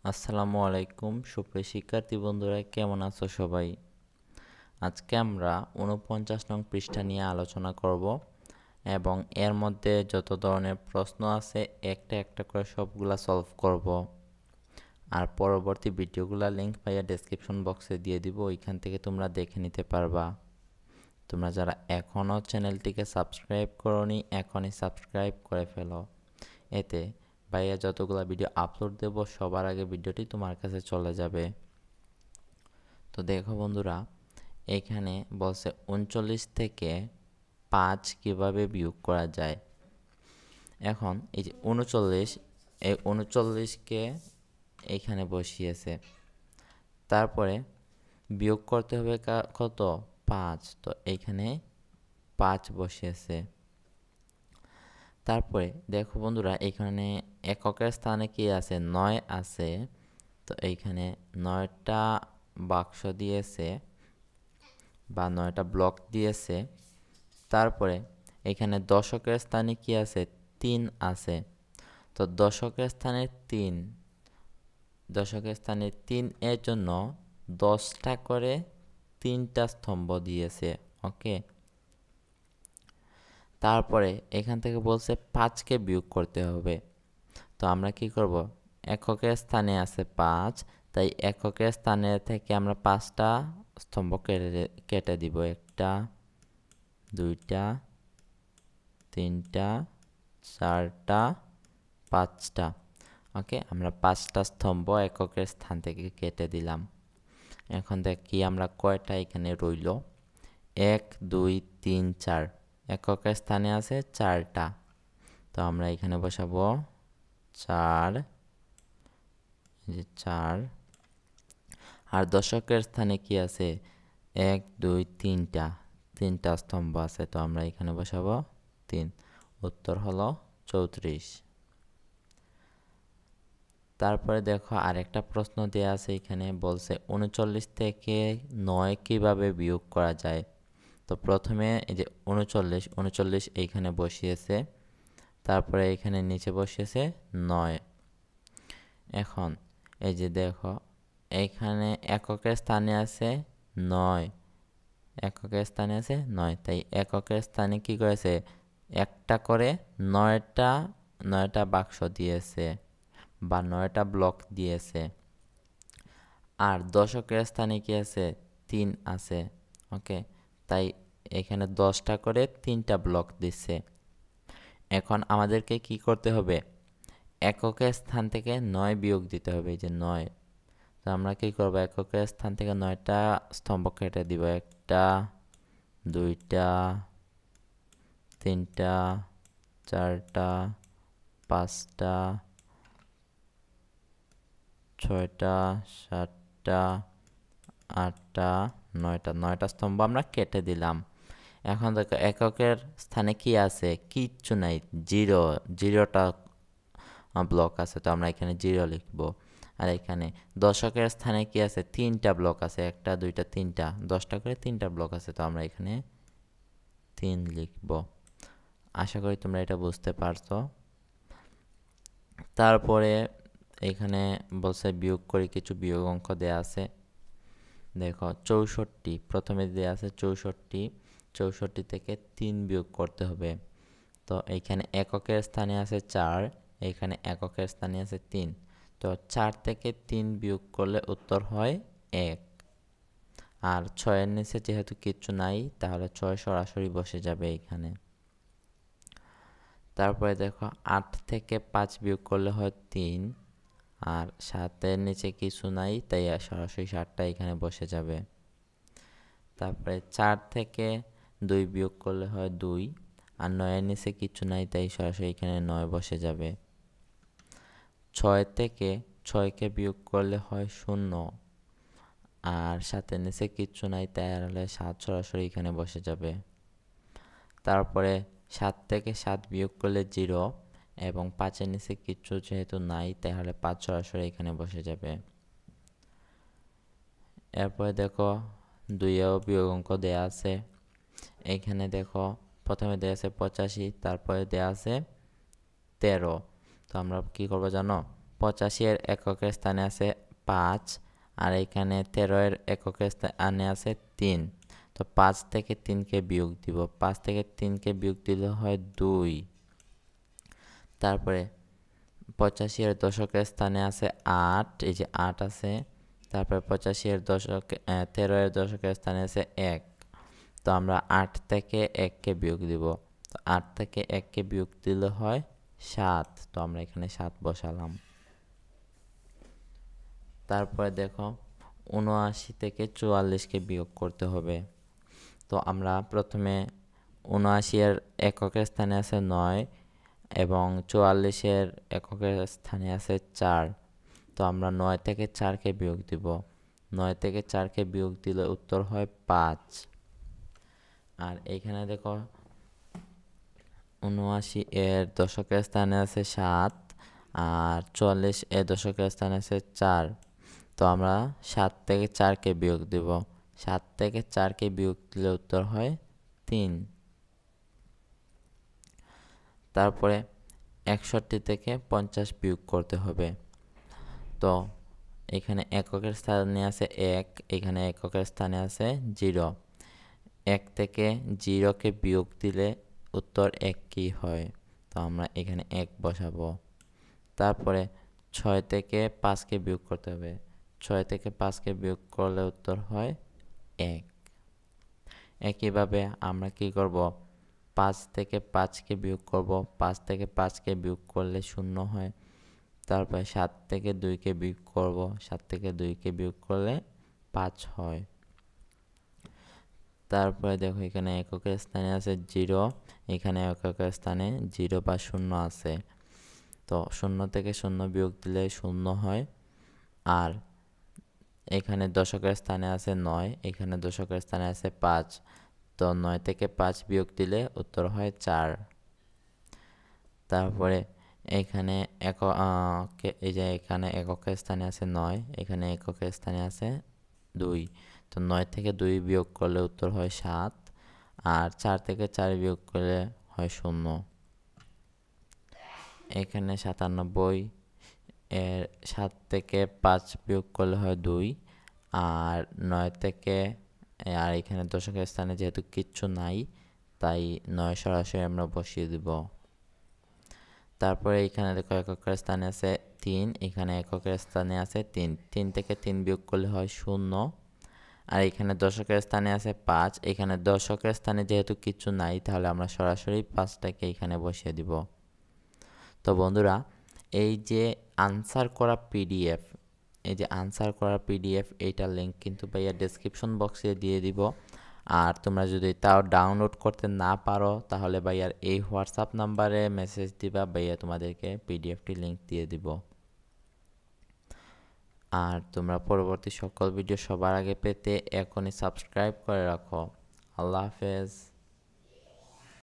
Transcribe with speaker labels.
Speaker 1: আসসালামু আলাইকুম সুপ্রিয় শিক্ষার্থী বন্ধুরা, কেমন আছো সবাই? আজকে আমরা ৪৯ নং পৃষ্ঠা নিয়ে আলোচনা করব এবং এর মধ্যে যত ধরনের প্রশ্ন আছে একটা একটা করে সবগুলা সলভ করব। আর পরবর্তী ভিডিওগুলা লিংক পাইয়া ডেসক্রিপশন বক্সে দিয়ে দিব, ওইখান থেকে তোমরা দেখে নিতে পারবা। তোমরা যারা এখনও চ্যানেলটিকে সাবস্ক্রাইব করোনি এখনই সাবস্ক্রাইব করে ফেলো, এতে ভাইয়া যতগুলো ভিডিও আপলোড দেব সবার আগে ভিডিওটি তোমার কাছে চলে যাবে। তো দেখো বন্ধুরা, এখানে বলছে ৩৯ থেকে ৫ কিভাবে বিয়োগ করা যায়। এখন এই যে ৩৯, এই ৩৯কে এইখানে বসিয়েছে, তারপরে বিয়োগ করতে হবে কত? ৫। তো এইখানে ৫ বসিয়েছে। তারপরে দেখো বন্ধুরা, এখানে এককের স্থানে কি আছে? ৯ আছে। তো এইখানে ৯টা বাক্স দিয়েছে বা ৯টা ব্লক দিয়েছে। তারপরে এখানে দশকের স্থানে কি আছে? ৩ আছে। তো দশকের স্থানে ৩, দশকের স্থানে ৩ এর জন্য ১০টা করে ৩টা স্তম্ভ দিয়েছে। ওকে, তারপরে এখান থেকে বলছে ৫কে বিয়োগ করতে হবে। তো আমরা কি করব? এককের স্থানে আছে ৫, তাই এককের স্থানে থেকে আমরা ৫টা স্তম্ভ কেটে দিব। ১টা, ২টা, ৩টা, ৪টা, ৫টা। ওকে, আমরা ৫টা স্তম্ভ এককের স্থান থেকে কেটে দিলাম। এখন দেখি আমরা কয়টা এখানে রইল। ১, ২, ৩, ৪। এককের স্থানে আছে ৪টা। তো আমরা এখানে বসাবো ৪, এই যে ৪। আর দশকের স্থানে কি আছে? ১, ২, ৩টা স্তম্ভ আছে। তো আমরা এখানে বসাবো ৩। উত্তর হলো ৩৪। তারপরে দেখো আরেকটা প্রশ্ন দেওয়া আছে, এখানে বলছে ৩৯ থেকে ৯ কিভাবে বিয়োগ করা যায়। তো প্রথমে এই যে ৩৯ এইখানে বসিয়েছে, তারপরে এখানে নিচে বসিয়েছে ৯। এখন এই যে দেখো, এইখানে এককের স্থানে আছে ৯, এককের স্থানে আছে ৯, তাই এককের স্থানে কি করেছে? একটা করে ৯টা বাক্স দিয়েছে বা 9টা ব্লক দিয়েছে। আর দশকের স্থানে কি আছে? ৩ আছে। ওকে, তাই এখানে 10টা করে 3টা ব্লক দিচ্ছে। এখন আমাদেরকে কি করতে হবে? এককের স্থান থেকে ৯ বিয়োগ দিতে হবে, এই যে ৯। তো আমরা কি করব? এককের স্থান থেকে ৯টা স্তম্ভ কেটে দিব। ১টা, ২টা, ৩টা, ৪টা, ৫টা, ৬টা, ৭টা, ৮টা, ৯টা স্তম্ভ আমরা কেটে দিলাম। এখন দেখো এককের স্থানে কি আছে? কিচ্ছু নাই, জিরোটা ব্লক আছে। তো আমরা এখানে 0 লিখব। আর এখানে দশকের স্থানে কি আছে? 3টা ব্লক আছে। ১টা, ২টা, ৩টা, 10টা করে 3টা ব্লক আছে। তো আমরা এখানে ৩ লিখব। আশা করি তোমরা এটা বুঝতে পারছো। তারপরে এখানে বলছে বিয়োগ করে, কিছু বিয়োগ অঙ্ক দেয়া আছে। দেখো ৬৪, প্রথমে দেয়া আছে ৬৪ থেকে ৩ বিয়োগ করতে হবে। তো এইখানে এককের স্থানে আছে ৪, এইখানে এককের স্থানে আছে ৩। তো ৪ থেকে ৩ বিয়োগ করলে উত্তর হয় ১। আর ৬-এর নিচে যেহেতু কিচ্ছু নাই, তাহলে ৬ সরাসরি বসে যাবে এইখানে। তারপরে দেখো ৮ থেকে ৫ বিয়োগ করলে হয় ৩, আর ৭-এর নিচে কিছু নাই, তাই সরাসরি ৭টা এখানে বসে যাবে। তারপরে ৪ থেকে ২ বিয়োগ করলে হয় ২, আর ৯-এর নিচে কিছু নাই, তাই সরাসরি এখানে ৯ বসে যাবে। ৬ থেকে ৬কে বিয়োগ করলে হয় ০, আর ৭-এর নিচে কিচ্ছু নাই, তাই হলে ৭ সরাসরি এখানে বসে যাবে। তারপরে ৭ থেকে ৭ বিয়োগ করলে ০, এবং ৫-এর নিচে কিচ্ছু যেহেতু নাই, তাহলে ৫ সরাসরি এখানে বসে যাবে। এরপরে দেখো ২-এও বিয়োগ অঙ্ক দেয়া আছে। এইখানে দেখো প্রথমে দেয়া আছে ৮৫, তারপরে দেয়া আছে ১৩। তো আমরা কি করবো জানো? 85 এর এককের স্থানে আছে 5, আর এখানে 13 এর এককের স্থানে আছে 3। তো 5 থেকে 3কে বিয়োগ দিব, 5 থেকে 3কে বিয়োগ দিলে হয় 2। তারপরে 85 এর দশকের স্থানে আছে 8, এই যে 8 আছে। তারপরে 85 এর 13 এর দশকের স্থানে আছে 1। তো আমরা 8 থেকে 1কে বিয়োগ দিব, তো 8 থেকে 1কে বিয়োগ দিলে হয় 7। তো আমরা এখানে 7 বসালাম। তারপরে দেখো 79 থেকে 44কে বিয়োগ করতে হবে। তো আমরা প্রথমে 79 এর এককের স্থানে আছে 9 এবং 44 এর এককের স্থানে আছে 4। তো আমরা 9 থেকে 4কে বিয়োগ দিব, 9 থেকে 4কে বিয়োগ দিলে উত্তর হয় 5। আর এইখানে দেখো 79 এর দশকের স্থানে আছে 7, আর 44 এর দশকের স্থানে আছে 4। তো আমরা 7 থেকে 4কে বিয়োগ দিব, 7 থেকে 4কে বিয়োগ দিলে উত্তর হয় 3। তারপরে 61 থেকে 50 বিয়োগ করতে হবে। তো এখানে এককের স্থানে আছে 1, এখানে এককের স্থানে আছে 0। 1 থেকে 0কে বিয়োগ দিলে উত্তর 1 কি হয়, তো আমরা এখানে 1 বসাবো। তারপরে 6 থেকে 5কে বিয়োগ করতে হবে, 6 থেকে 5কে বিয়োগ করলে উত্তর হয় 1। একইভাবে আমরা কি করব, 5 থেকে 5কে বিয়োগ করব, 5 থেকে 5কে বিয়োগ করলে 0 হয়। তারপরে 7 থেকে 2কে বিয়োগ করব, 7 থেকে 2কে বিয়োগ করলে 5 হয়। তারপরে দেখো এখানে এককের স্থানে আছে 0, এখানে এককের স্থানে 0 বা 0 আছে। তো 0 থেকে 0 বিয়োগ দিলে 0 হয়। আর এখানে দশকের স্থানে আছে 9, এখানে দশকের স্থানে আছে 5। তো 9 থেকে 5 বিয়োগ দিলে উত্তর হয় 4। তারপরে এখানে এই যে এখানে এককের স্থানে আছে 9, এখানে এককের স্থানে আছে 2। তো 9 থেকে 2 বিয়োগ করলে উত্তর হয় 7, আর 4 থেকে 4 বিয়োগ করলে হয় 0। এখানে 97 এর 7 থেকে 5 বিয়োগ করলে হয় 2, আর 9 থেকে, আর এখানে দশকের স্থানে যেহেতু কিচ্ছু নাই তাই 9 সরাসরি আমরা বসিয়ে দিব। তারপরে এখানে দেখো এককের স্থানে আছে 3, এখানে এককের স্থানে আছে 3। 3 থেকে 3 বিয়োগ করলে হয় 0। আর এখানে দশকের স্থানে আছে 5, এখানে দশকের স্থানে যেহেতু কিছু নাই তাহলে আমরা সরাসরি 5টাকে এখানে বসিয়ে দিব। তো বন্ধুরা, এই যে আনসার করা পিডিএফ, এই যে আনসার করা পিডিএফ, এইটার লিঙ্ক কিন্তু ভাইয়া ডেসক্রিপশন বক্সে দিয়ে দিব। আর তোমরা যদি তাও ডাউনলোড করতে না পারো তাহলে ভাইয়ার এই হোয়াটসঅ্যাপ নাম্বারে মেসেজ দিবা, ভাইয়া তোমাদেরকে পিডিএফটি লিঙ্ক দিয়ে দিব। আর তোমরা পরবর্তী সকল ভিডিও সবার আগে পেতে এখনই সাবস্ক্রাইব করে রাখো। আল্লাহ হাফেজ।